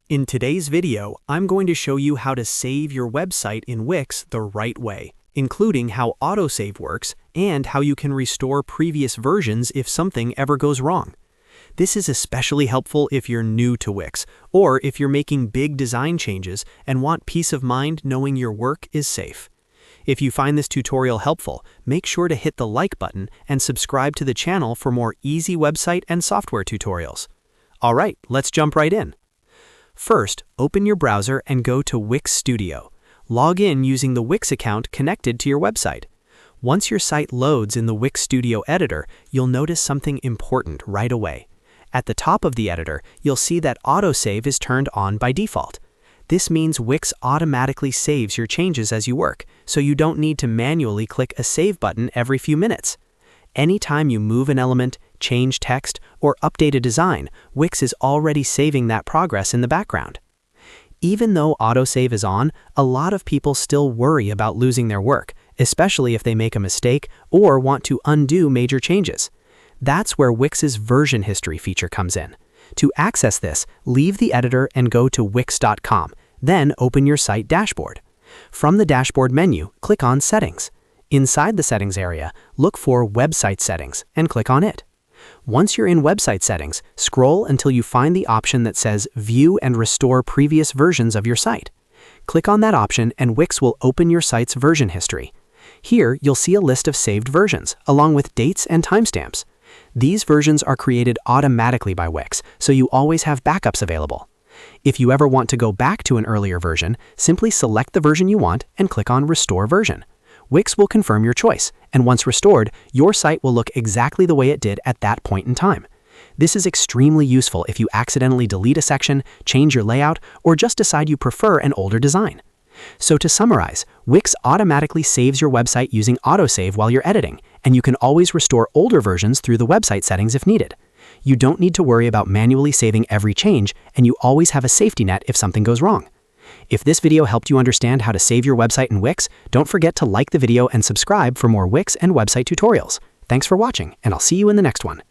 In today's video, I'm going to show you how to save your website in Wix the right way, including how autosave works and how you can restore previous versions if something ever goes wrong. This is especially helpful if you're new to Wix, or if you're making big design changes and want peace of mind knowing your work is safe. If you find this tutorial helpful, make sure to hit the like button and subscribe to the channel for more easy website and software tutorials. Alright, let's jump right in. First, open your browser and go to Wix Studio. Log in using the Wix account connected to your website. Once your site loads in the Wix Studio editor, you'll notice something important right away. At the top of the editor, you'll see that autosave is turned on by default. This means Wix automatically saves your changes as you work, so you don't need to manually click a save button every few minutes. Anytime you move an element, change text, or update a design, Wix is already saving that progress in the background. Even though autosave is on, a lot of people still worry about losing their work, especially if they make a mistake or want to undo major changes. That's where Wix's version history feature comes in. To access this, leave the editor and go to wix.com, then open your site dashboard. From the dashboard menu, click on Settings. Inside the Settings area, look for Website Settings and click on it. Once you're in Website Settings, scroll until you find the option that says View and Restore Previous Versions of your site. Click on that option and Wix will open your site's version history. Here, you'll see a list of saved versions, along with dates and timestamps. These versions are created automatically by Wix, so you always have backups available. If you ever want to go back to an earlier version, simply select the version you want and click on Restore Version. Wix will confirm your choice, and once restored, your site will look exactly the way it did at that point in time. This is extremely useful if you accidentally delete a section, change your layout, or just decide you prefer an older design. So to summarize, Wix automatically saves your website using autosave while you're editing, and you can always restore older versions through the website settings if needed. You don't need to worry about manually saving every change, and you always have a safety net if something goes wrong. If this video helped you understand how to save your website in Wix, don't forget to like the video and subscribe for more Wix and website tutorials. Thanks for watching, and I'll see you in the next one.